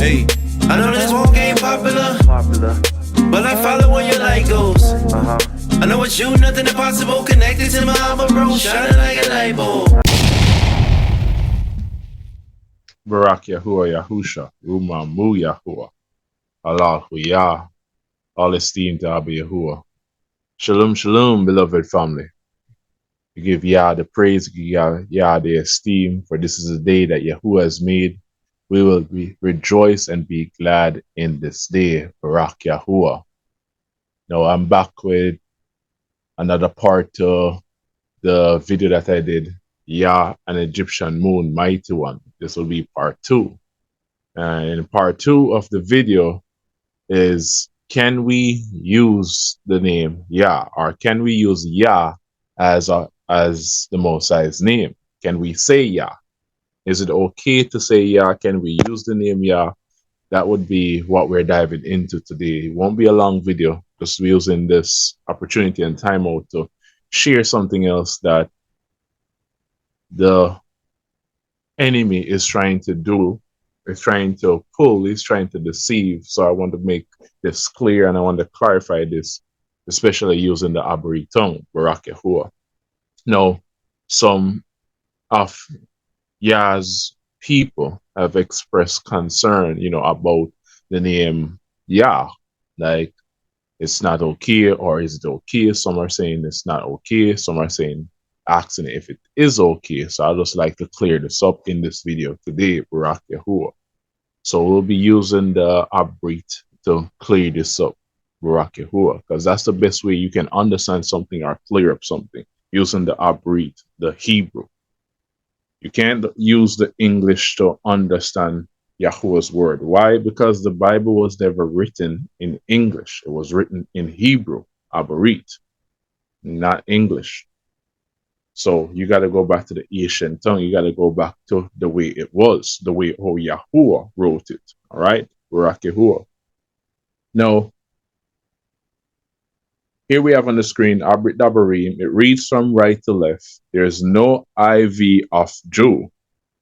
Hey, I know this walk ain't popular, but I follow where your light goes. I know it's you, nothing impossible. Connected to my armor, bro, shining like a light bulb. BARAH Yahuwah Yahusha, Rumamu Yahuwah, Allah Yah, all esteem to Abba Yahuwah. Shalom, shalom, beloved family. We give Yah the praise, we give Yah the esteem, for this is a day that Yahuwah has made. We will rejoice and be glad in this day, BARAH Yahuwah. Now I'm back with another part of the video that I did, Yah, an Egyptian moon, mighty one. This will be part 2. And part 2 of the video is, can we use the name Yah, or can we use Yah as the Most High's name? Can we say Yah? Is it okay to say Yah? Can we use the name Yah? That would be what we're diving into today. It won't be a long video, just using this opportunity and time out to share something else that the enemy is trying to do, is trying to pull, is trying to deceive. So I want to make this clear, and I want to clarify this, especially using the Abri tongue, BARAH Yahuwah. Now, some of Yah's people have expressed concern, about the name Yah. Like, it's not okay, or is it okay? Some are saying it's not okay. Some are saying, asking if it is okay. So I'd just like to clear this up in this video today, BARAH Yahuwah. So we'll be using the Abrit to clear this up, BARAH Yahuwah, because that's the best way you can understand something or clear up something, using the Abrit, the Hebrew. You can't use the English to understand Yahuwah's word. Why? Because the Bible was never written in English. It was written in Hebrew, Abarit, not English. So you got to go back to the ancient tongue. You got to go back to the way it was, the way how Yahuwah wrote it. All right? BARAH Yahuwah. Now, here we have on the screen, Abrit Dabarim. It reads from right to left. There's no IV of Jew.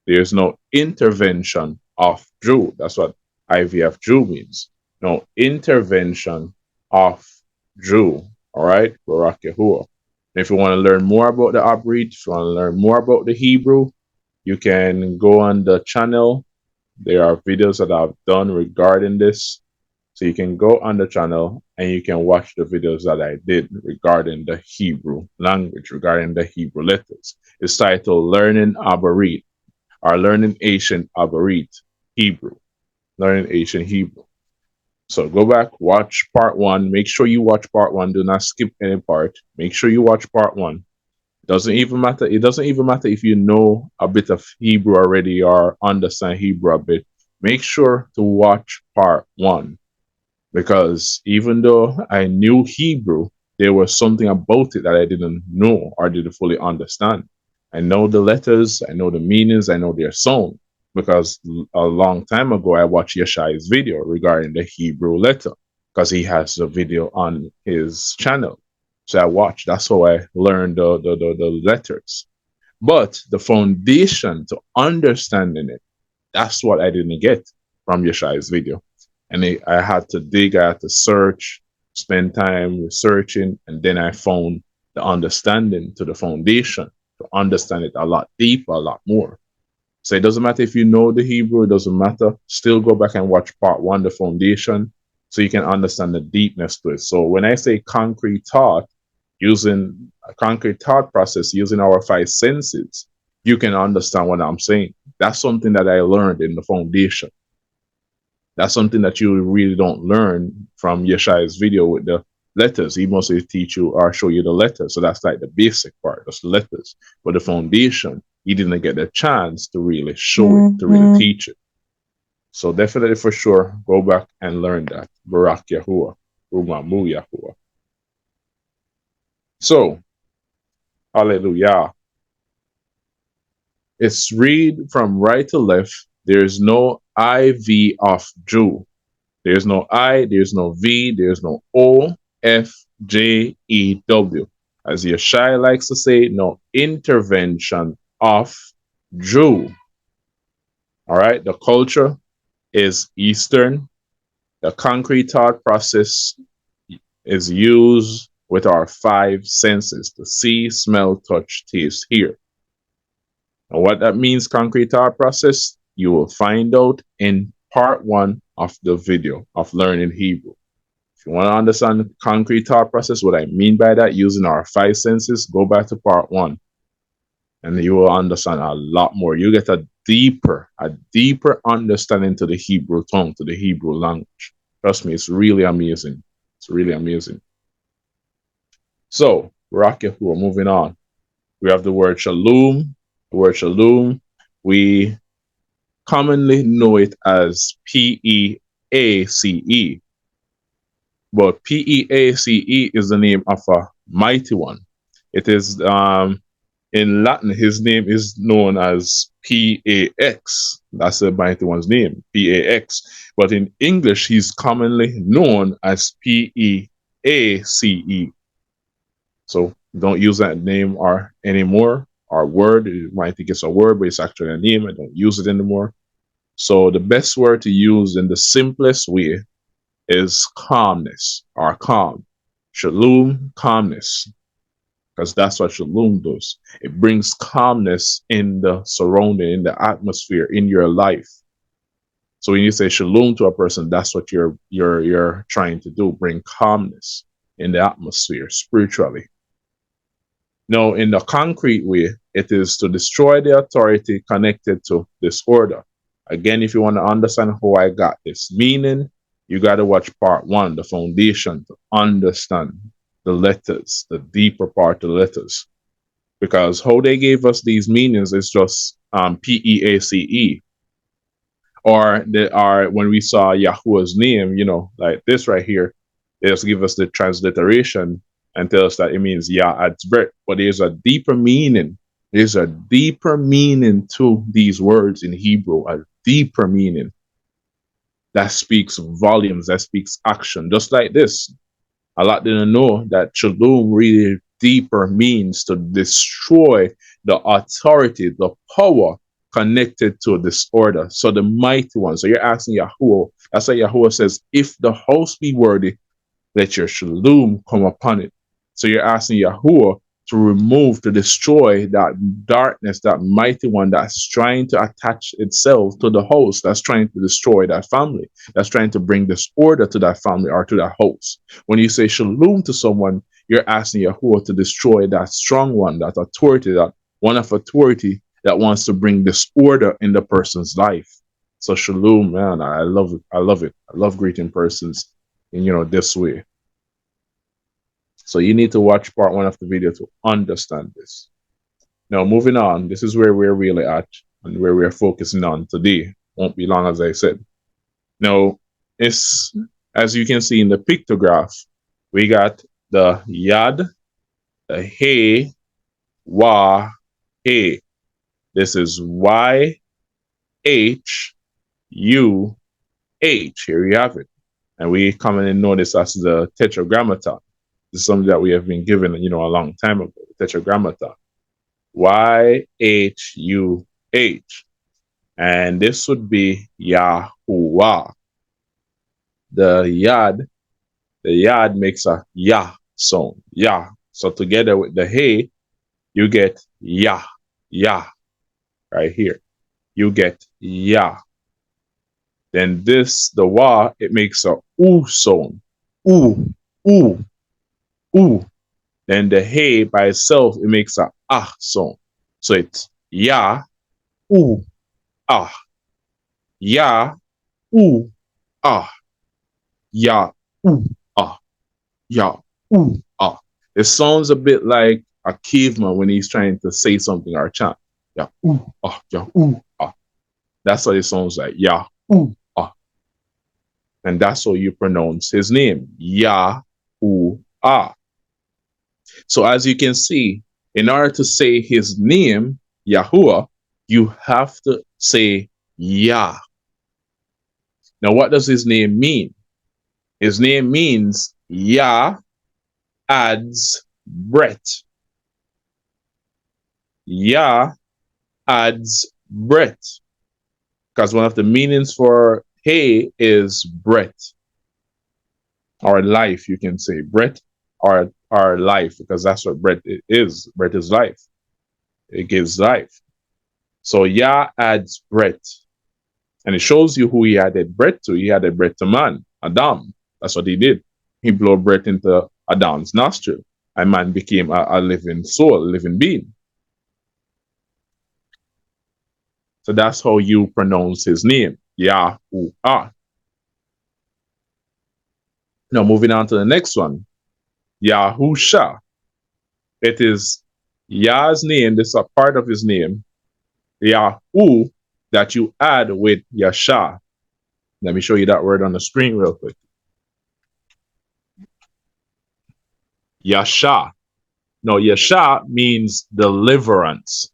There's no intervention of Jew. That's what IVF Jew means. No intervention of Jew. All right, BARAH Yahuwah. If you want to learn more about the Abrit, if you want to learn more about the Hebrew, you can go on the channel. There are videos that I've done regarding this. So you can go on the channel and you can watch the videos that I did regarding the Hebrew language, regarding the Hebrew letters. It's titled Learning Abarit, or Learning Ancient Abarit Hebrew. Learning Ancient Hebrew. So go back, watch part 1. Make sure you watch part 1. Do not skip any part. Make sure you watch part 1. Doesn't even matter. It doesn't even matter if you know a bit of Hebrew already or understand Hebrew a bit. Make sure to watch part 1. Because even though I knew Hebrew, there was something about it that I didn't know or didn't fully understand. I know the letters, I know the meanings, I know their sound. Because a long time ago, I watched Yeshai's video regarding the Hebrew letter, because he has a video on his channel. So I watched. That's how I learned the letters. But the foundation to understanding it, that's what I didn't get from Yeshai's video. And I had to dig, I had to search, spend time researching, and then I found the understanding to the foundation to understand it a lot deeper, a lot more. So it doesn't matter if you know the Hebrew, it doesn't matter. Still go back and watch part 1, the foundation, so you can understand the deepness to it. So when I say concrete thought, using a concrete thought process, using our 5 senses, you can understand what I'm saying. That's something that I learned in the foundation. That's something that you really don't learn from Yeshai's video with the letters. He mostly teach you or show you the letters. So that's like the basic part, that's the letters. But the foundation, he didn't get the chance to really show it, to really teach it. So definitely for sure, go back and learn that. BARAH Yahuwah, Rumamu Yahuwah. So, hallelujah. It's read from right to left. There's no IV of Jew. There's no I, there's no V, there's no O, F, J, E, W. As Yeshai likes to say, no intervention of Jew. All right, the culture, is Eastern. The concrete thought process is used with our 5 senses: to see, smell, touch, taste, hear. And what that means, concrete thought process, you will find out in part 1 of the video of learning Hebrew. If you want to understand the concrete thought process, what I mean by that, using our 5 senses, go back to part 1 and you will understand a lot more. You get a deeper understanding to the Hebrew tongue, to the Hebrew language. Trust me, it's really amazing. It's really amazing. So, Yahuwah, we're moving on. We have the word shalom. The word shalom, we commonly know it as Peace, but Peace is the name of a mighty one. It is in Latin, his name is known as Pax. That's the mighty one's name, Pax. But in English, he's commonly known as Peace. So don't use that name or anymore. Our word, you might think it's a word, but it's actually a name. I don't use it anymore. So the best word to use in the simplest way is calmness or calm. Shalom, calmness. Because that's what shalom does. It brings calmness in the surrounding, in the atmosphere, in your life. So when you say shalom to a person, that's what you're trying to do, bring calmness in the atmosphere spiritually. Now, in the concrete way, it is to destroy the authority connected to disorder. Again, if you want to understand how I got this meaning, you got to watch part 1, the foundation, to understand the letters, the deeper part of the letters. Because how they gave us these meanings is just Peace. Or they are, when we saw Yahuwah's name, like this right here, they just give us the transliteration and tell us that it means Yah's breath. But there's a deeper meaning. There's a deeper meaning to these words in Hebrew, a deeper meaning that speaks volumes, that speaks action. Just like this, a lot didn't know that shalom really deeper means to destroy the authority, the power connected to disorder. So the mighty one. So you're asking Yahuwah. That's why Yahuwah says, if the house be worthy, let your shalom come upon it. So you're asking Yahuwah to remove, to destroy that darkness, that mighty one that's trying to attach itself to the host, that's trying to destroy that family, that's trying to bring disorder to that family or to that host. When you say shalom to someone, you're asking Yahuwah to destroy that strong one, that authority, that one of authority that wants to bring disorder in the person's life. So shalom, man, I love it. I love it. I love greeting persons in this way. So you need to watch part 1 of the video to understand this. Now, moving on, this is where we're really at and where we're focusing on today. Won't be long, as I said. Now, it's, as you can see in the pictograph, we got the Yad, the He, Wah, He. This is YHUH. Here you have it. And we commonly know this as the Tetragrammaton. This is something that we have been given, a long time ago. Tetragrammaton. YHUH. And this would be Yahuwah. The Yad makes a Yah sound. Yah. So together with the He, you get Yah. Yah. Right here. You get Yah. Then this, the Wah, it makes a oo sound. Ooh. Ooh. Ooh. Then the He by itself, it makes a ah sound. So it's Yah, ooh, ah. Yah, ooh, ah. Yah, ooh, ah. Yah, ooh, ah. It sounds a bit like a caveman when he's trying to say something or chant. Yah, ooh, ah. Yah, ooh, ah. That's what it sounds like. Yah, ooh, ah. And that's how you pronounce his name. Yah, ooh, ah. So as you can see, in order to say his name, Yahuwah, you have to say Yah. Now, what does his name mean? His name means Yah adds breath. Yah adds breath. Because one of the meanings for He is breath or life, you can say. Breath or life, because that's what breath is. Breath is life. It gives life. So Yah adds breath. And it shows you who he added breath to. He added breath to man, Adam. That's what he did. He blew breath into Adam's nostril. And man became a living soul, a living being. So that's how you pronounce his name, Yahuwah. Now moving on to the next one, Yahusha. It is Yah's name, this is a part of his name, Yahu, that you add with Yasha. Let me show you that word on the screen real quick. Yasha. No, Yasha means deliverance.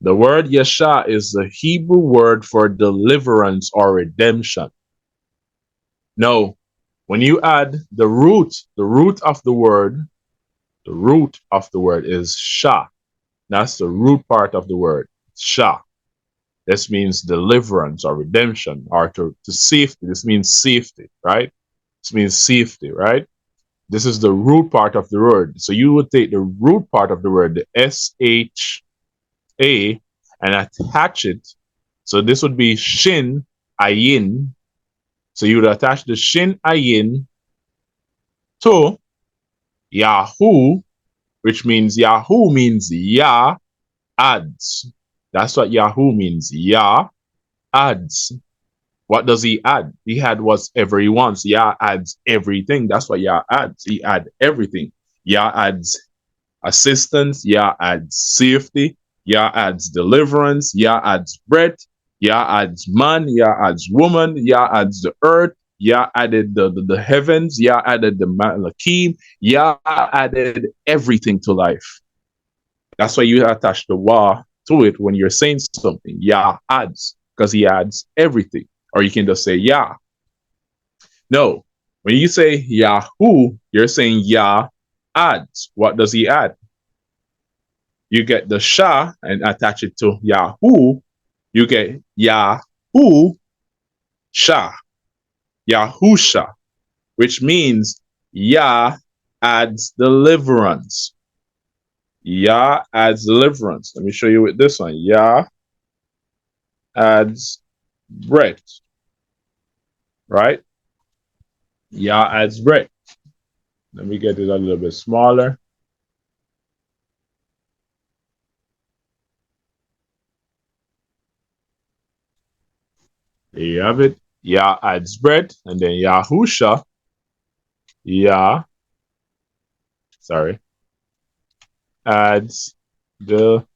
The word Yasha is the Hebrew word for deliverance or redemption. No, when you add the root of the word is Sha. That's the root part of the word, Sha. This means deliverance or redemption or to safety. This means safety, right? This means safety, right? This is the root part of the word. So you would take the root part of the word, the S-H-A, and attach it. So this would be Shin Ayin. So you would attach the Shin Ayin to Yahu, which means Yahu means Yah adds. That's what Yahu means. Yah adds. What does he add? He adds whatever he wants. Yah adds everything. That's what Yah adds. He adds everything. Yah adds assistance. Yah adds safety. Yah adds deliverance. Yah adds breath. Yah adds man. Yah adds woman. Yah adds the earth. Yah added the heavens. Yah added the Malakim. Yah added everything to life. That's why you attach the Wah to it when you're saying something. Yah adds, because he adds everything. Or you can just say Yah. No, when you say Yahu, you're saying Yah adds. What does he add? You get the Shah and attach it to Yahu. You get Yahu Shah, Yahusha, which means Yah adds deliverance. Yah adds deliverance. Let me show you with this one. Yah adds breath. Right? Yah adds breath. Let me get it a little bit smaller. There you have it. Yah adds breath, and then Yahusha. Yah, adds deliverance.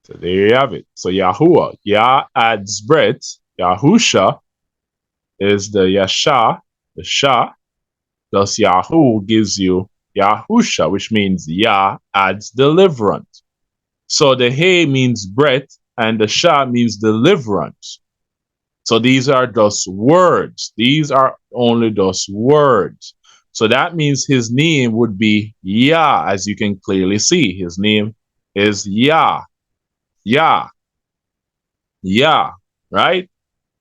So there you have it. So Yahuwah, Yah adds breath. Yahusha is the Yasha, the Shah. Thus Yahu gives you Yahusha, which means Yah adds deliverance. So the He means breath and the Shah means deliverance. So these are just words. These are only just words. So that means his name would be Yah, as you can clearly see. His name is Yah. Yah. Yah, right?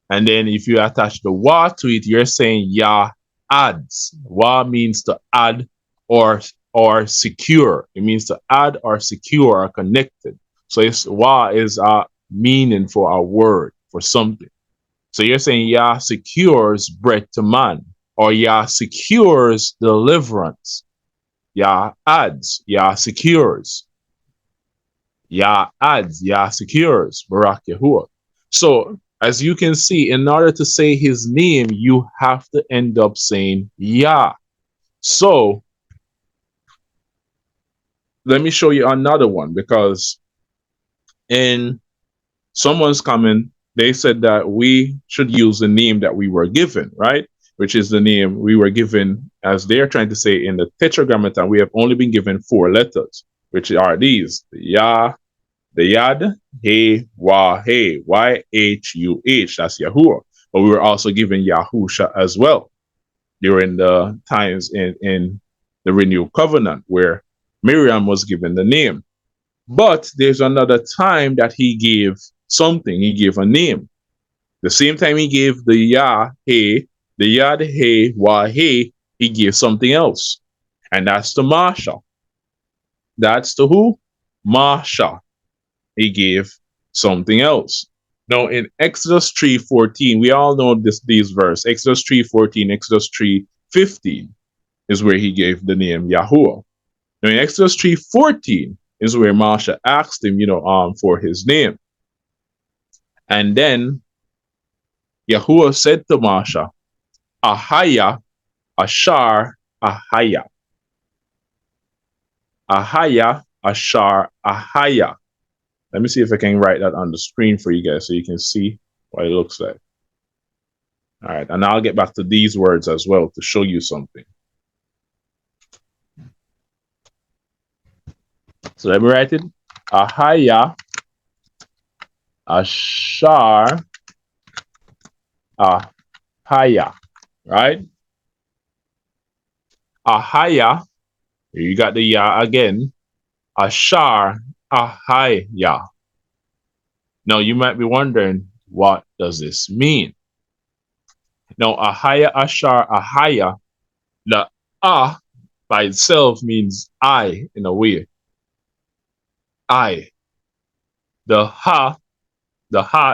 And then if you attach the Wa to it, you're saying Yah adds. Wa means to add or secure. It means to add or secure or connected. So Wa is a meaning for a word, for something. So you're saying Yah secures bread to man, or Yah secures deliverance. Yah adds, Yah secures. Yah adds, Yah secures. Barak Yahuwah. So as you can see, in order to say his name, you have to end up saying Yah. So let me show you another one, because in someone's comment, they said that we should use the name that we were given, right? Which is the name we were given, as they're trying to say in the Tetragrammaton, we have only been given 4 letters, which are these: the Yah, the Yad, He, Wah, He, YHUH. That's Yahuwah. but we were also given Yahusha as well during the times in the renewed covenant where Miriam was given the name. But there's another time that he gave something. He gave a name. The same time he gave the Yah-Hey, the Yad-Hey, Wah-Hey, he gave something else. And that's to Masha. That's to who? Masha. He gave something else. Now in Exodus 3:14, we all know these verse. Exodus 3:14, Exodus 3:15 is where he gave the name Yahuwah. Now in Exodus 3:14 is where Masha asked him, for his name. And then Yahuwah said to Masha, Ahaya, Ashar, Ahaya. Ahaya, Ashar, Ahaya. Let me see if I can write that on the screen for you guys so you can see what it looks like. All right, and I'll get back to these words as well to show you something. So let me write it. Ahaya, Ashar, Ahaya. Right? Ahaya, you got the Ya again. Ashar, Ahaya. Now you might be wondering, what does this mean? Now, Ahaya, Ashar, Ahaya, the Ah by itself means I in a way. I. The Ha,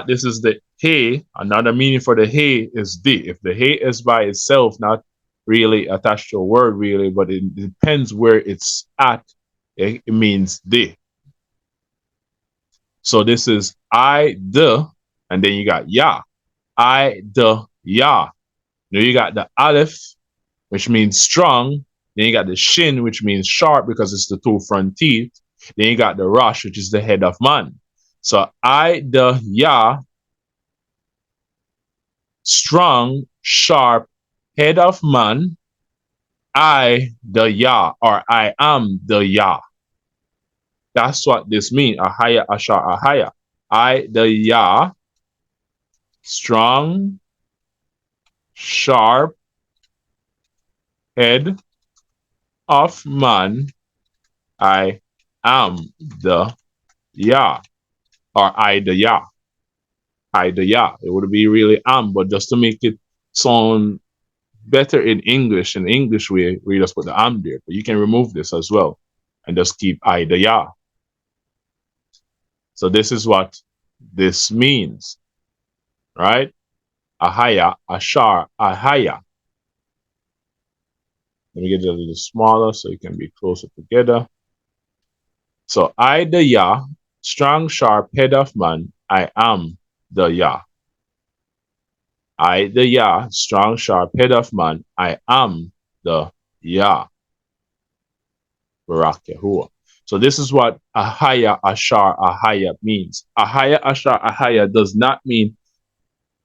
this is the Hey. Another meaning for the Hey is the. If the Hey is by itself, not really attached to a word really, but it depends where it's at, it means the. So this is I, the, and then you got Yah. I, the, Yah. Now you got the Aleph, which means strong. Then you got the Shin, which means sharp because it's the two front teeth. Then you got the Rosh, which is the head of man. So I, the Yah, strong, sharp, head of man. I, the Yah, or I am the Yah. That's what this means. Ahaya, Ashar, Ahaya. I, the Yah, strong, sharp, head of man. I am the Yah, or I, the Yah. I, the Yah. It would be really am, but just to make it sound better in English we just put the am there. But you can remove this as well and just keep I, the Yah. So this is what this means, right? Ahaya, Ashar, Ahaya. Let me get it a little smaller so it can be closer together. So I, the Yah, strong, sharp, head of man, I am the Yah. I, the Yah, strong, sharp, head of man, I am the Yah. BARAH Yahuwah. So this is what Ahaya, Ashar, Ahaya means. Ahaya, Ashar, Ahaya does not mean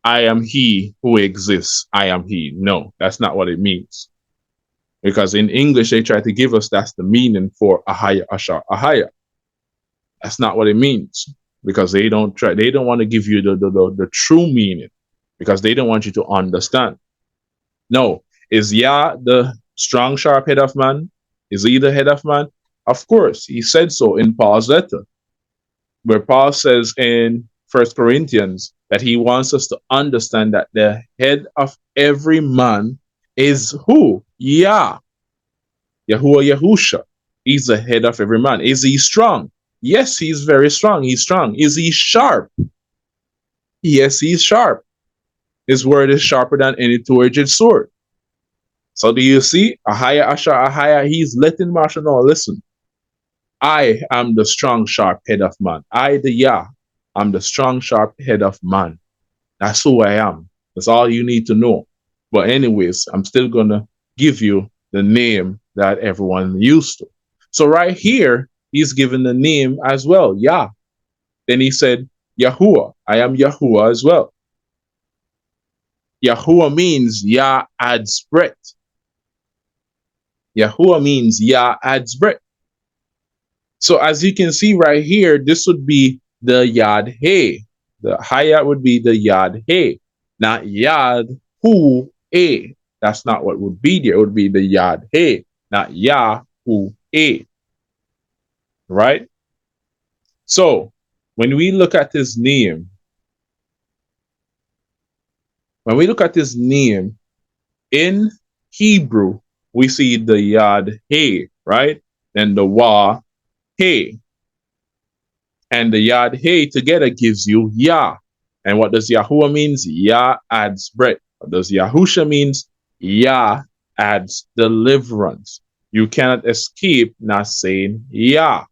I am he who exists. I am he. No, that's not what it means. Because in English, they try to give us that's the meaning for Ahaya, Ashar, Ahaya. That's not what it means. Because they don't want to give you the true meaning. Because they don't want you to understand. No. Is Yah the strong, sharp head of man? Is he the head of man? Of course, he said so in Paul's letter, where Paul says in 1 Corinthians that he wants us to understand that the head of every man is who? Yah. Yahuwah, Yahusha. He's the head of every man. Is he strong? Yes, he's very strong. He's strong. Is he sharp? Yes, he's sharp. His word is sharper than any two-edged sword. So do you see? Ahaya, Ashar, Ahaya, he's letting Marsha know, listen, I am the strong, sharp head of man. I, the Yah, am the strong, sharp head of man. That's who I am. That's all you need to know. But anyways, I'm still going to give you the name that everyone used to. So right here, he's given the name as well, Yah. Then he said, Yahuwah. I am Yahuwah as well. Yahuwah means Yah adds breath. Yahuwah means Yah adds breath. So as you can see right here, this would be the Yad He. The Hayat would be the Yad He. not Yad Hu A. That's not what would be there. It would be the Yad He, not Yah Hu A. Right? So when we look at his name, in Hebrew, we see the Yad He, right? Then the Wah He. And the Yad He together gives you Yah. And what does Yahuwah means? Yah adds bread. What does Yahusha means? Yah adds deliverance. You cannot escape not saying Yah.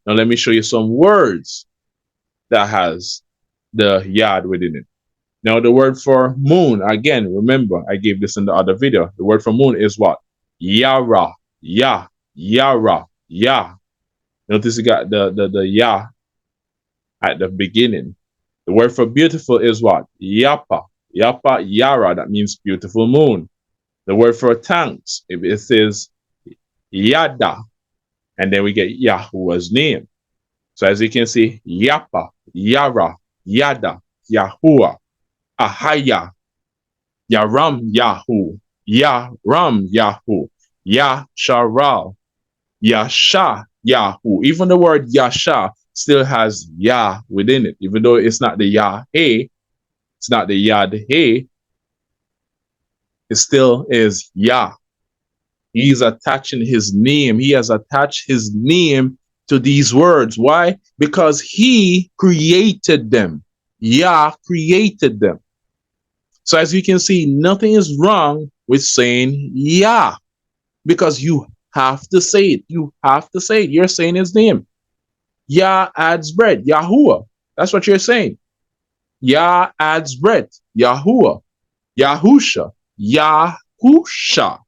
Now let me show you some words that has the Yad within it. Now the word for moon, again, remember, I gave this in the other video. The word for moon is what? Yara, Yah, Yara, Yah. Notice you got the Yah at the beginning. The word for beautiful is what? Yapa, Yapa, Yara. That means beautiful moon. The word for thanks, it says Yada. And then we get Yahuwah's name. So as you can see, Yapa, Yara, Yada, Yahuwah, Ahaya, Yaram Yahu, Yaram Yahu, Yasharal, Yasha Yahu. Even the word Yasha still has Yah within it, even though it's not the Yah He, it's not the Yad He, it still is Yah. He's attaching his name. He has attached his name to these words. Why? Because he created them. Yah created them. So as you can see, nothing is wrong with saying Yah, because you have to say it. You have to say it. You're saying his name. Yah adds bread. Yahuwah. That's what you're saying. Yah adds bread. Yahuwah. Yahusha. Yahusha.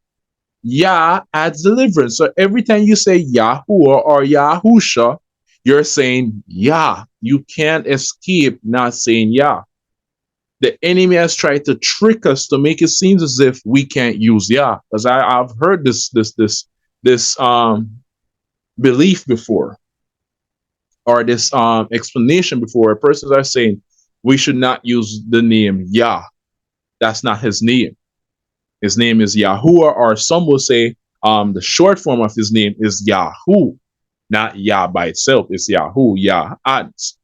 Yah adds deliverance. So every time you say Yahuwah or Yahusha, you're saying Yah. You can't escape not saying Yah. The enemy has tried to trick us to make it seem as if we can't use Yah. Because I've heard this belief before, or this explanation before. Persons are saying we should not use the name Yah. That's not his name. His name is Yahuwah, or some will say the short form of his name is Yahu, not Yah by itself. It's Yahu, Yah adds.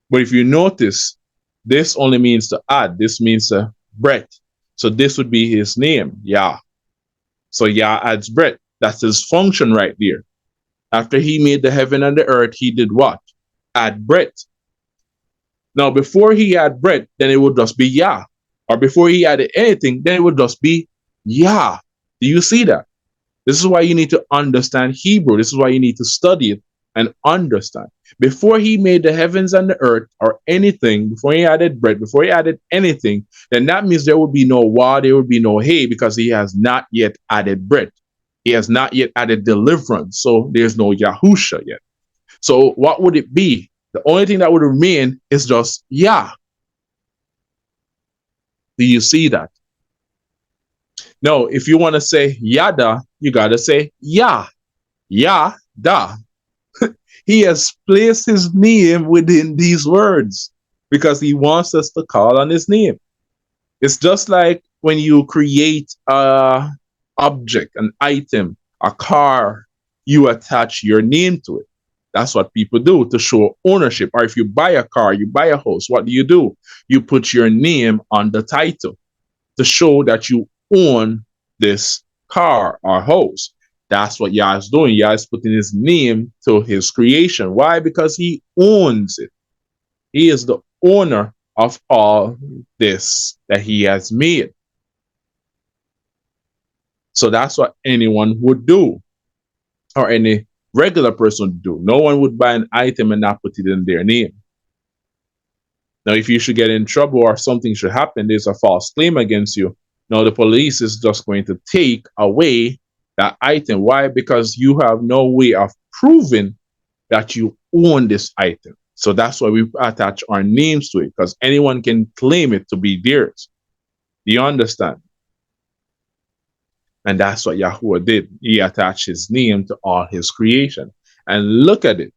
But if you notice, this only means to add. This means breath. So this would be his name, Yah. So Yah adds breath. That's his function right there. After he made the heaven and the earth, he did what? Add breath. Now, before he had breath, then it would just be Yah. Or before he added anything, then it would just be Yah. Do you see that? This is why you need to understand Hebrew. This is why you need to study it and understand. Before he made the heavens and the earth or anything, before he added bread, before he added anything, then that means there would be no Wah, there would be no Hey, because he has not yet added bread. He has not yet added deliverance. So there's no Yahusha yet. So what would it be? The only thing that would remain is just Yah. Do you see that? No, if you want to say Yada, you got to say Yah. Yah-da. He has placed his name within these words because he wants us to call on his name. It's just like when you create a object, an item, a car, you attach your name to it. That's what people do to show ownership. Or if you buy a car, you buy a house, what do? You put your name on the title to show that you own this car or house. That's what Yah is doing. Yah is putting his name to his creation. Why? Because he owns it. He is the owner of all this that he has made. So that's what anyone would do, or any regular person would do. No one would buy an item and not put it in their name. Now, if you should get in trouble or something should happen, there's a false claim against you. Now, the police is just going to take away that item. Why? Because you have no way of proving that you own this item. So that's why we attach our names to it, because anyone can claim it to be theirs. Do you understand? And that's what Yahuwah did. He attached his name to all his creation. And look at it.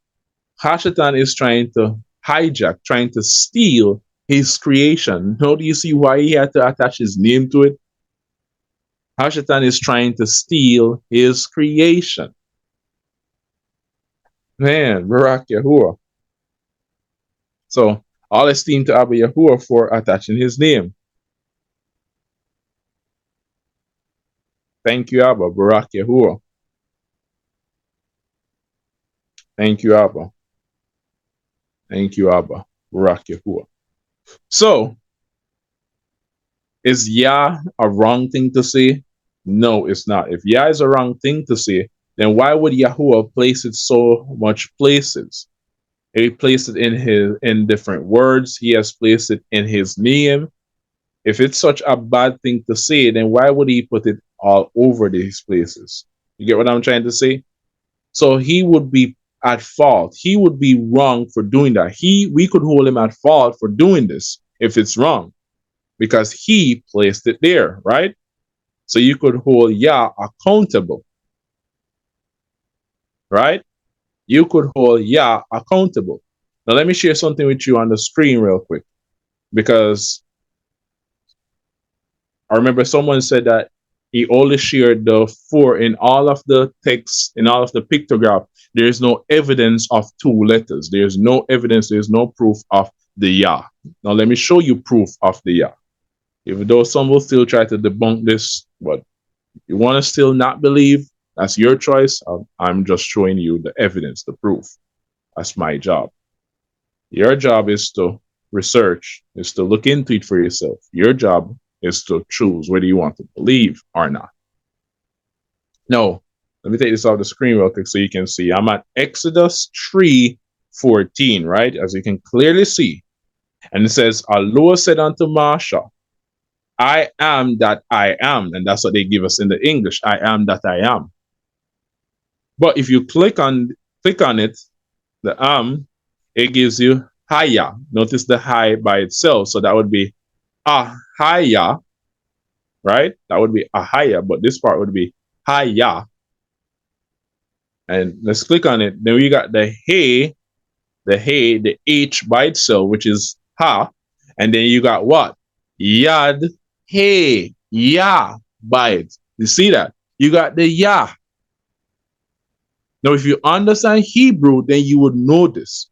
Hashatan is trying to hijack, trying to steal his creation. Now do you see why he had to attach his name to it? Hashatan is trying to steal his creation. Man, Barak Yahuwah. So all esteem to Abba Yahuwah for attaching his name. Thank you, Abba. Barak Yahuwah. Thank you, Abba. Thank you, Abba. Barak Yahuwah. So, is Yah a wrong thing to say? No, it's not. If Yah is a wrong thing to say, then why would Yahuwah place it so much places? He placed it in different words. He has placed it in his name. If it's such a bad thing to say, then why would he put it all over these places? You get what I'm trying to say? So he would be at fault. He would be wrong for doing that. We could hold him at fault for doing this if it's wrong, because he placed it there, right? So you could hold Yah accountable, right? You could hold Yah accountable. Now let me share something with you on the screen real quick, because I remember someone said that he only shared the 4 in all of the text, in all of the pictograph. There is no evidence of 2 letters. There's no evidence. There's no proof of the Yah. Now let me show you proof of the Yah. Even though some will still try to debunk this, but if you want to still not believe, that's your choice. I'm just showing you the evidence, the proof. That's my job. Your job is to research, is to look into it for yourself. Your job is to choose whether you want to believe or not. Now, let me take this off the screen real quick so you can see. I'm at Exodus 3:14, right? As you can clearly see. And it says, Allah said unto Marsha, I am that I am. And that's what they give us in the English. I am that I am. But if you click on it, the it gives you Haya. Notice the Hi by itself. So that would be Ahaya, right? That would be Ahaya, but this part would be Haya. And let's click on it. Then we got the Hey, the H by itself, which is Ha. And then you got what? Yad, Hey, Yah by it. You see that? You got the Yah. Now, if you understand Hebrew, then you would notice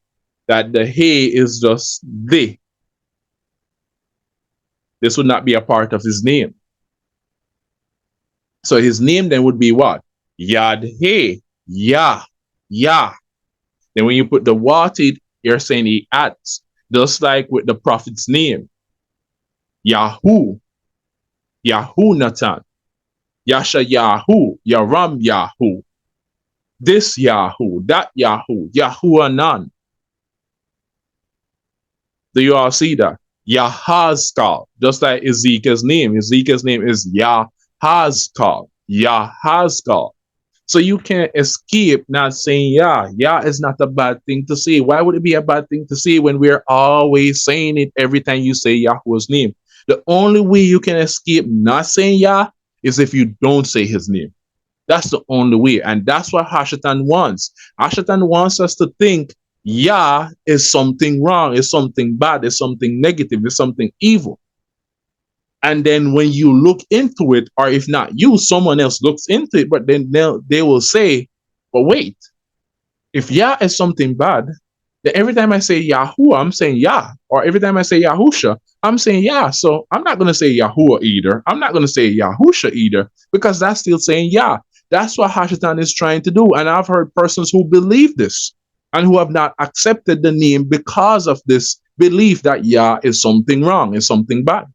that the Hey is just the. This would not be a part of his name. So his name then would be what? Yad Hey, Yah, Yah. Then when you put the what it, you're saying he adds. Just like with the prophet's name. Yahu, Yahunatan, Yasha Yahu, Yaram Yahu. This Yahu, that Yahu, Yahuanan. Do you all see that? Yahazkal, just like Ezekiel's name. Ezekiel's name is Yahazkal, Yahazkal. So you can't escape not saying Yah. Yah is not a bad thing to say. Why would it be a bad thing to say when we're always saying it every time you say Yahuwah's name? The only way you can escape not saying Yah is if you don't say his name. That's the only way. And that's what Hashatan wants. Hashatan wants us to think Yah is something wrong, is something bad, is something negative, is something evil. And then when you look into it, or if not you, someone else looks into it, but then they will say, but wait, if Yah is something bad, then every time I say Yahuwah, I'm saying Yah. Or every time I say Yahusha, I'm saying Yah. So I'm not going to say Yahuwah either. I'm not going to say Yahusha either, because that's still saying Yah. That's what Hashatan is trying to do. And I've heard persons who believe this and who have not accepted the name because of this belief that Yah is something wrong, is something bad.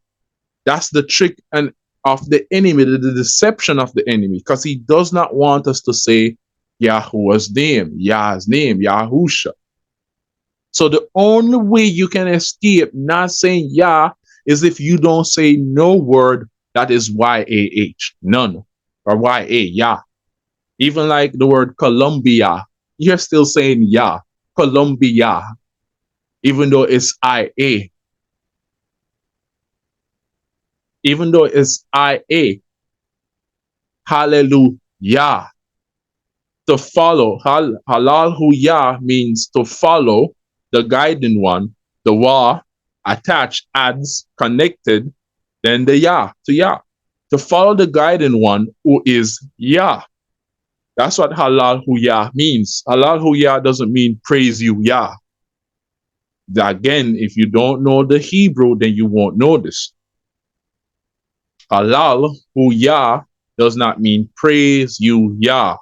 That's the trick and of the enemy, the deception of the enemy, because he does not want us to say Yahuwah's name, Yah's name, Yahusha. So the only way you can escape not saying Yah is if you don't say no word that is Y-A-H, none, or Y-A, Yah. Even like the word Colombia, you're still saying Yah, Colombia, even though it's I-A. Even though it's I-A. Hallelujah. To follow. Halal Yah means to follow the guiding one, the Wah, attached, adds, connected, then the Yah to Yah. To follow the guiding one who is Yah. That's what halal hu Yah means. Halal hu Yah doesn't mean praise you Yah. Again, if you don't know the Hebrew, then you won't know this. Halal hu Yah does not mean praise you Yah,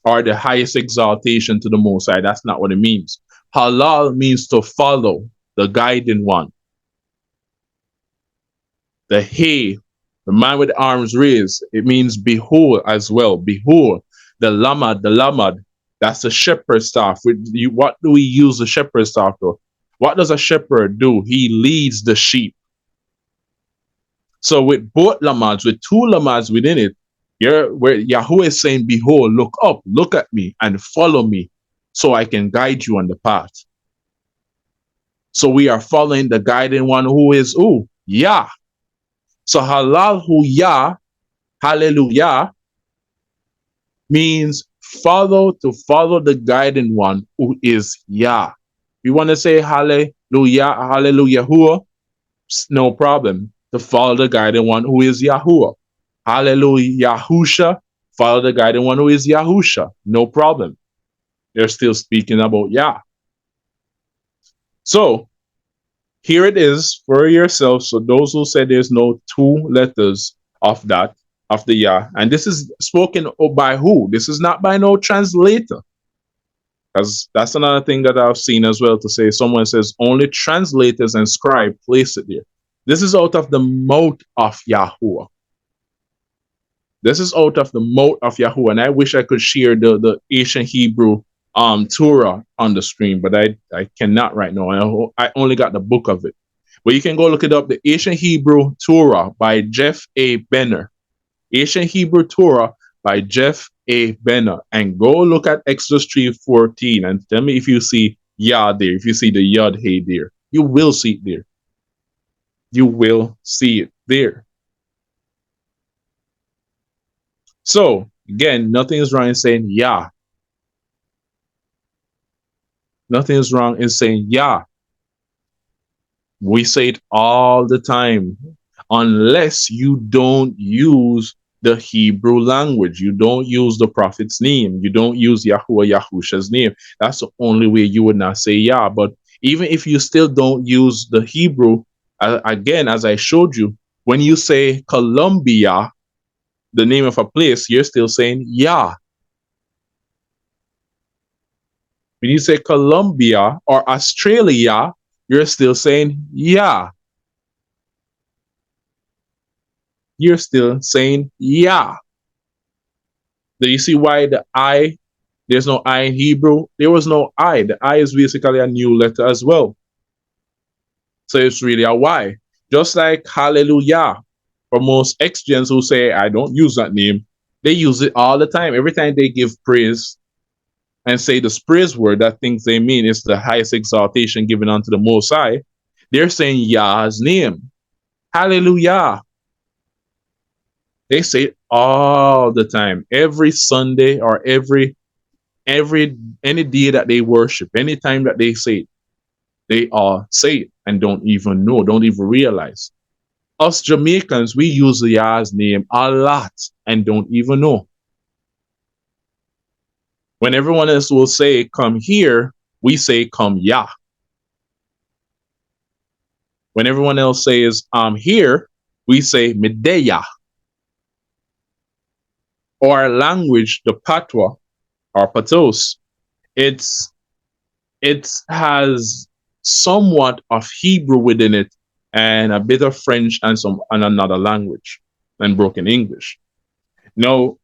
or the highest exaltation to the Most High. That's not what it means. Halal means to follow the guiding one. The He, the man with the arms raised, it means behold as well. Behold, the lamad, that's the shepherd's staff. What do we use the shepherd's staff for? What does a shepherd do? He leads the sheep. So with both lamads, with two lamads within it, where Yahweh is saying, behold, look up, look at me, and follow me, so I can guide you on the path. So we are following the guiding one who is who? Yah. So halal hu Yah, hallelujah, means to follow the guiding one who is Yah. You want to say hallelujah, hallelujah, no problem. To follow the guiding one who is Yahuwah. Hallelujah, Yahusha, follow the guiding one who is Yahusha. No problem. They're still speaking about Yah. So here it is for yourself. So those who say there's no two letters of that, of the Yah, and this is spoken by who? This is not by no translator. Because that's another thing that I've seen as well, to say someone says only translators and scribe place it there. This is out of the mouth of Yahuwah. This is out of the mouth of Yahuwah. And I wish I could share the ancient Hebrew Torah on the screen, but I cannot right now. I only got the book of it. But you can go look it up, the ancient Hebrew Torah by Jeff A. Benner. Ancient Hebrew Torah by Jeff A. Benner. And go look at Exodus 3:14 and tell me if you see Yah there, if you see the Yod Hey there. You will see it there. You will see it there. So, again, nothing is wrong in saying Yah. Nothing is wrong in saying Yah. We say it all the time. Unless you don't use the Hebrew language. You don't use the prophet's name. You don't use Yahusha's name. That's the only way you would not say Yah. But even if you still don't use the Hebrew, again, as I showed you, when you say Colombia, the name of a place, you're still saying Yah. When you say Colombia or Australia, you're still saying Yah. You're still saying Yah. Do you see why the I, there's no I in Hebrew? There was no I. The I is basically a new letter as well. So it's really a Y. Just like hallelujah. For most ex-gens who say, I don't use that name, they use it all the time. Every time they give praise and say the praise word that things they mean is the highest exaltation given unto the Most High, they're saying Yah's name. Hallelujah. They say it all the time. Every Sunday or any day that they worship, anytime that they say it, they all say it and don't even know, don't even realize. Us Jamaicans, we use Yah's name a lot and don't even know. When everyone else will say, come here, we say, come Yah. When everyone else says, I'm here, we say, Medeya. Or language, the Patwa, or Patos, it has somewhat of Hebrew within it, and a bit of French and another language, and broken English. Now,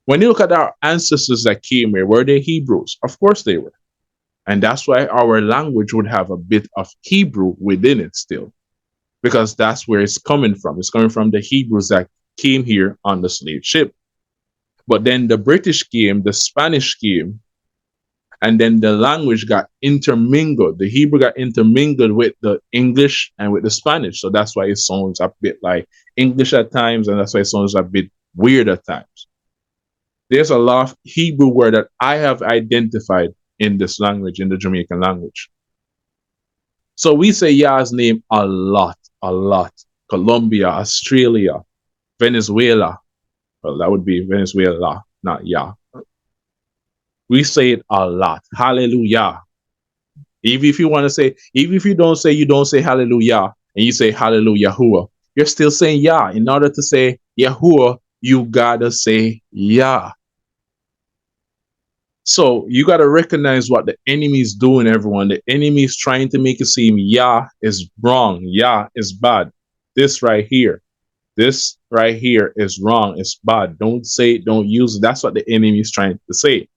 when you look at our ancestors that came here, were they Hebrews? Of course they were. And that's why our language would have a bit of Hebrew within it still, because that's where it's coming from. It's coming from the Hebrews that came here on the slave ship. But then the British came, the Spanish came, and then the language got intermingled. The Hebrew got intermingled with the English and with the Spanish. So that's why it sounds a bit like English at times, and that's why it sounds a bit weird at times. There's a lot of Hebrew word that I have identified in this language, in the Jamaican language. So we say Yah's name a lot, a lot. Colombia, Australia, Venezuela. Well, that would be Venezuela, not Yah. We say it a lot. Hallelujah. Even if you want to say, even if you don't say hallelujah and you say hallelujah, Yahuwah, you're still saying Yah. In order to say Yahuwah, you gotta say Yah. So you gotta recognize what the enemy is doing, everyone. The enemy is trying to make it seem Yah is wrong, Yah is bad. This right here is wrong, it's bad. Don't say it, don't use it. That's what the enemy is trying to say.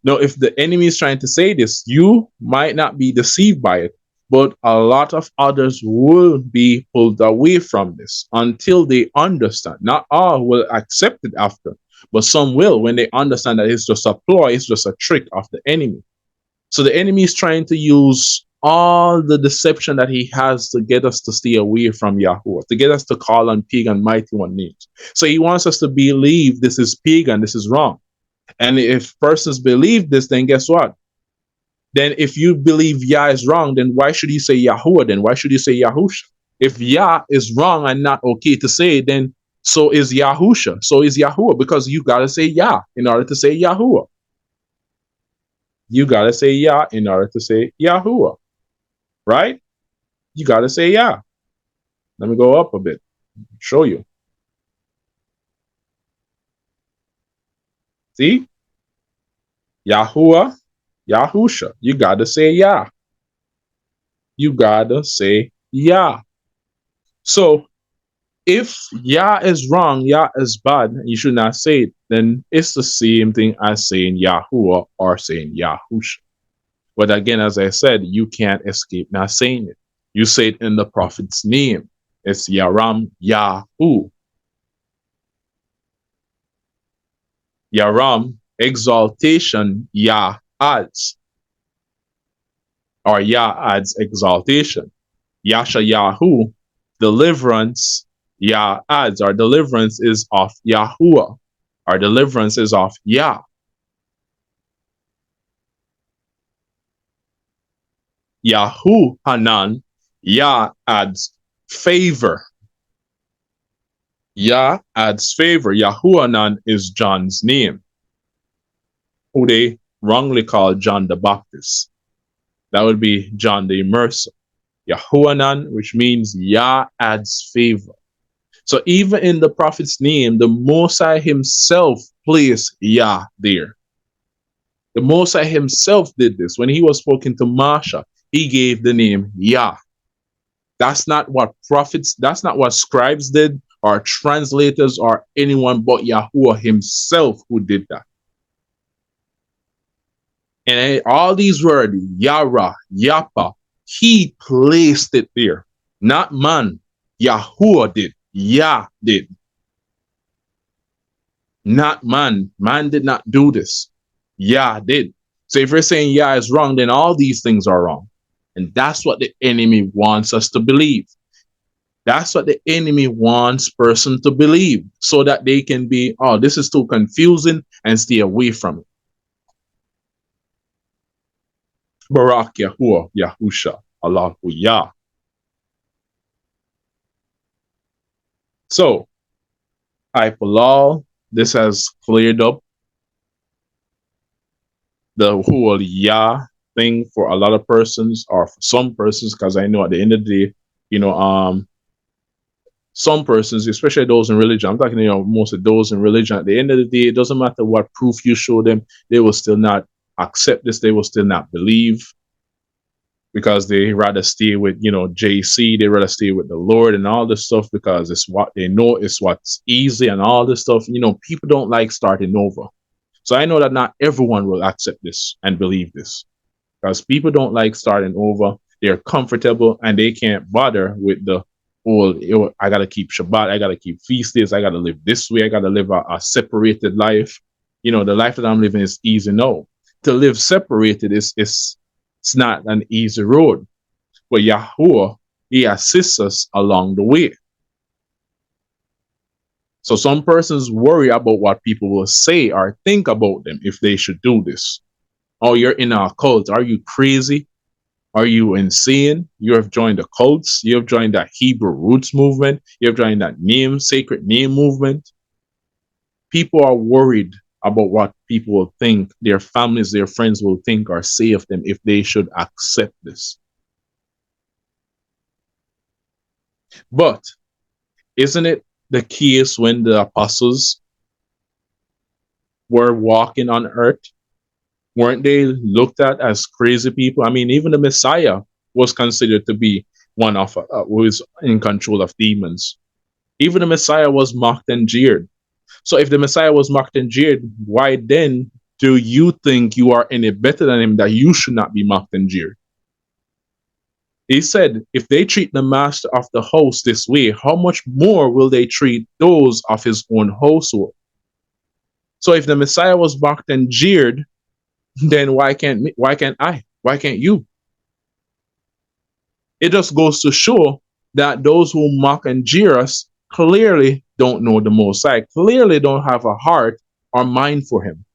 Now, if the enemy is trying to say this, you might not be deceived by it, but a lot of others will be pulled away from this until they understand. Not all will accept it after, but some will when they understand that it's just a ploy, it's just a trick of the enemy. So the enemy is trying to use all the deception that he has to get us to stay away from Yahuwah, to get us to call on pagan mighty one names. So he wants us to believe this is pagan, this is wrong. And if persons believe this, then guess what? Then if you believe Yah is wrong, then why should you say Yahuwah? Then why should you say Yahusha? If Yah is wrong and not okay to say, then so is Yahusha, so is Yahuwah, because you gotta say Yah in order to say Yahuwah. You gotta say Yah in order to say Yahuwah, right? You gotta say Yah. Let me go up a bit, show you. See? Yahuwah, Yahusha. You gotta say Yah. You gotta say Yah. So if Yah is wrong, Yah is bad, and you should not say it, then it's the same thing as saying Yahuwah or saying Yahusha. But again, as I said, you can't escape not saying it. You say it in the prophet's name. It's Yaram Yahu. Yaram, exaltation, Yah adds. Or Yah adds exaltation. Yasha Yahu, deliverance, Yah adds. Our deliverance is of Yahuwah. Our deliverance is of Yah. Yahu Hanan, Yah adds favor. Yah adds favor. Yahuanan is John's name, who they wrongly call John the Baptist. That would be John the Immerser. Yahuanan, which means Yah adds favor. So even in the prophet's name, the Mosai himself placed Yah there. The Mosai himself did this. When he was spoken to Marsha, he gave the name Yah. That's not what prophets, that's not what scribes did, or translators, or anyone but Yahuwah himself who did that. And all these words, Yara, Yapa, he placed it there. Not man. Yahuwah did. Yah did. Not man. Man did not do this. Yah did. So if you're saying Yah is wrong, then all these things are wrong. And that's what the enemy wants us to believe. That's what the enemy wants person to believe, so that they can be, oh, this is too confusing, and stay away from it. Barak Yahuwah, Yahusha, Allahu Yah. So, Palal, this has cleared up the whole Yah thing for a lot of persons, or for some persons, because I know at the end of the day, some persons, especially those in religion, I'm talking, most of those in religion, at the end of the day, it doesn't matter what proof you show them, they will still not accept this, they will still not believe, because they rather stay with, JC, they rather stay with the Lord and all this stuff, because it's what they know, it's what's easy and all this stuff. People don't like starting over. So I know that not everyone will accept this and believe this, because people don't like starting over. They're comfortable and they can't bother with the whole, I got to keep Shabbat, I got to keep feast days, I got to live this way, I got to live a separated life. The life that I'm living is easy. No, to live separated it's not an easy road. But Yahuwah, he assists us along the way. So some persons worry about what people will say or think about them if they should do this. Oh, you're in a cult. Are you crazy? Are you insane? You have joined the cults. You have joined that Hebrew roots movement. You have joined that sacred name movement. People are worried about what people will think, their families, their friends will think or say of them if they should accept this. But isn't it the case when the apostles were walking on earth? Weren't they looked at as crazy people? I mean, even the Messiah was considered to be one of who is in control of demons. Even the Messiah was mocked and jeered. So if the Messiah was mocked and jeered, why then do you think you are any better than him that you should not be mocked and jeered? He said, if they treat the master of the house this way, how much more will they treat those of his own household? So if the Messiah was mocked and jeered, then why can't I? Why can't you? It just goes to show that those who mock and jeer us clearly don't know the Most High, clearly don't have a heart or mind for him.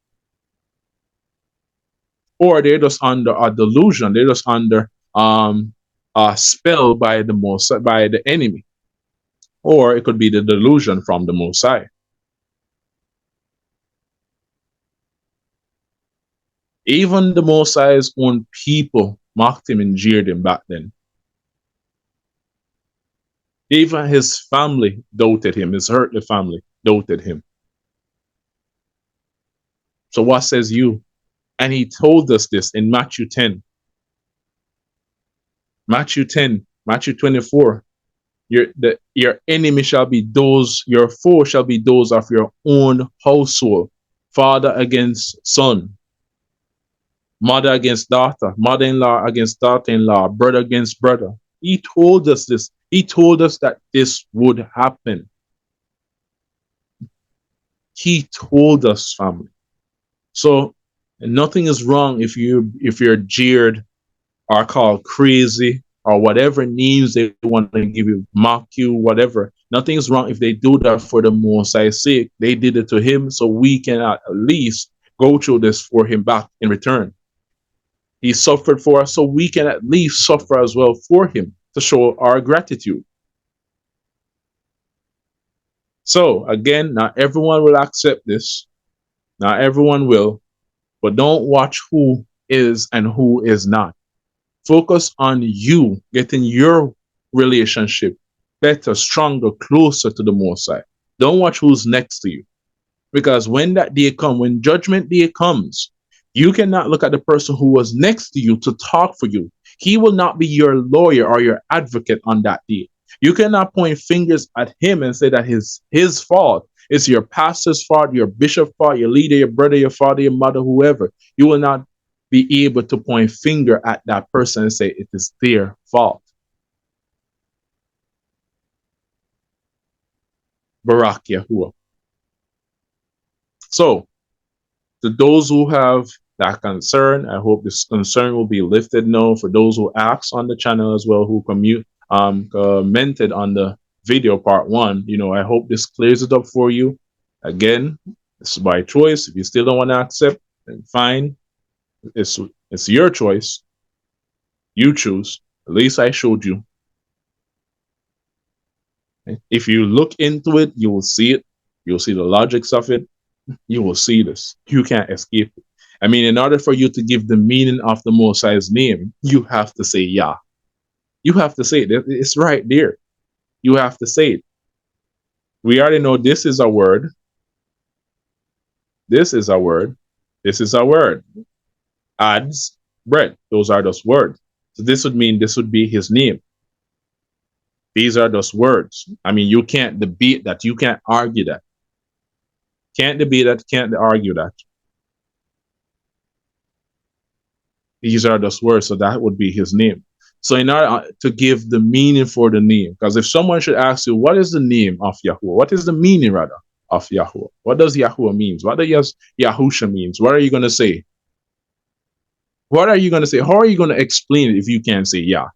Or they're just under a delusion, they're just under a spell by the enemy. Or it could be the delusion from the Most High. Even the Most High's own people mocked him and jeered him back then. Even his family doubted him. His earthly family doubted him. So what says you? And he told us this in Matthew 10. Matthew 10, Matthew 24. Your enemy shall be those, your foe shall be those of your own household. Father against son. Mother against daughter. Mother-in-law against daughter-in-law. Brother against brother. He told us this. He told us that this would happen. He told us, family. So nothing is wrong if you're jeered or called crazy or whatever names they want to give you, mock you, whatever. Nothing is wrong if they do that for the Most High's sake. They did it to him, so we can at least go through this for him back in return. He suffered for us, so we can at least suffer as well for him to show our gratitude. So again, not everyone will accept this. Not everyone will, but don't watch who is and who is not. Focus on you getting your relationship better, stronger, closer to the Most High. Don't watch who's next to you. Because when that day comes, when judgment day comes, you cannot look at the person who was next to you to talk for you. He will not be your lawyer or your advocate on that day. You cannot point fingers at him and say that his fault. It's your pastor's fault, your bishop's fault, your leader, your brother, your father, your mother, whoever. You will not be able to point finger at that person and say it is their fault. Barak Yahuwah. So, to those who have that concern, I hope this concern will be lifted now. For those who asked on the channel as well, who commented on the video part 1, I hope this clears it up for you. Again, this is by choice. If you still don't want to accept, then fine. It's your choice. You choose. At least I showed you. If you look into it, you will see it. You'll see the logics of it. You will see this. You can't escape it. I mean, in order for you to give the meaning of the Most High's name, you have to say Yah. You have to say it. It's right there. You have to say it. We already know this is a word. This is a word. This is a word. Adds, bread. Those are those words. So this would mean this would be his name. These are those words. I mean, you can't debate that. You can't argue that. Can't debate that. Can't argue that. These are those words. So that would be his name. So in order to give the meaning for the name, because if someone should ask you, what is the name of Yahuwah? What is the meaning, rather, of Yahuwah? What does Yahuwah means? What does Yahusha means? What are you going to say? What are you going to say? How are you going to explain it if you can't say Yah?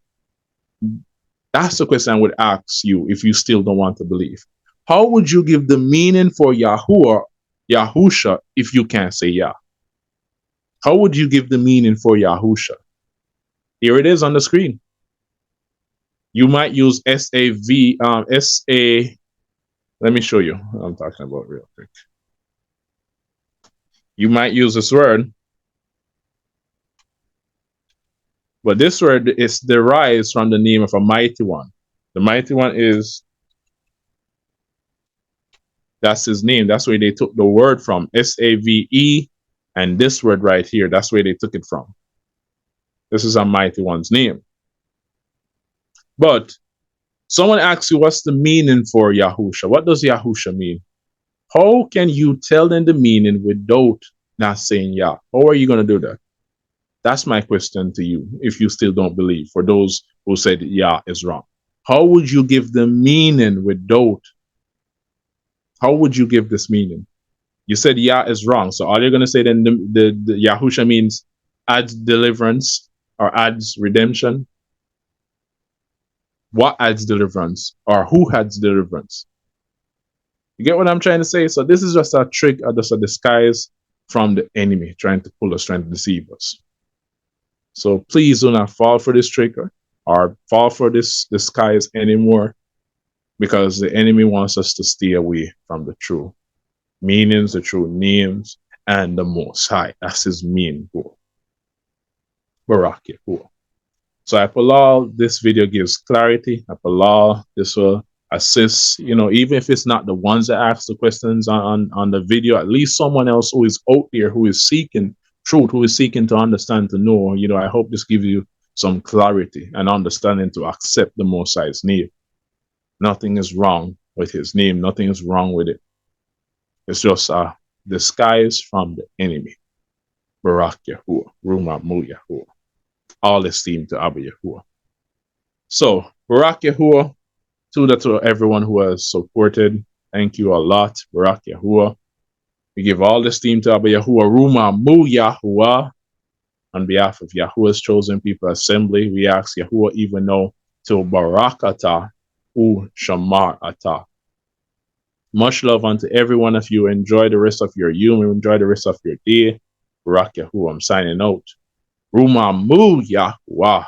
That's the question I would ask you if you still don't want to believe. How would you give the meaning for Yahuwah, Yahusha, if you can't say Yah? How would you give the meaning for Yahusha? Here it is on the screen. You might use S-A-V, S-A, let me show you what I'm talking about real quick. You might use this word, but this word is derived from the name of a mighty one. The mighty one is, that's his name. That's where they took the word from, S-A-V-E, and this word right here, that's where they took it from. This is a mighty one's name. But someone asks you, what's the meaning for Yahusha? What does Yahusha mean? How can you tell them the meaning without not saying Yah? How are you going to do that? That's my question to you, if you still don't believe, for those who said Yah is wrong. How would you give the meaning without? How would you give this meaning? You said Yah is wrong. So are you going to say then the Yahusha means adds deliverance or adds redemption? What adds deliverance? Or who adds deliverance? You get what I'm trying to say? So this is just a trick or just a disguise from the enemy trying to pull us, trying to deceive us. So please do not fall for this trick or fall for this disguise anymore, because the enemy wants us to stay away from the true meanings, the true names, and the Most High. That's his main goal. BARAH Yahuwah. So I allow this video gives clarity. I allow this will assist, even if it's not the ones that ask the questions on the video, at least someone else who is out there who is seeking truth, who is seeking to understand, to know. I hope this gives you some clarity and understanding to accept the Most High's name. Nothing is wrong with his name. Nothing is wrong with it. It's just a disguise from the enemy. BARAH Yahuwah, Rumah Mu Yahuwah. All esteem to Abba Yahuwah. So, BARAH Yahuwah, to everyone who has supported. Thank you a lot, BARAH Yahuwah. We give all esteem to Abba Yahuwah, Rumah Mu Yahuwah. On behalf of Yahuwah's chosen people assembly, we ask Yahuwah even now to Barakata U Shamar Ata. Much love unto every one of you. Enjoy the rest of your enjoy the rest of your day. BARAH Yahuwah, I'm signing out. Rumah Mu Yahuwah.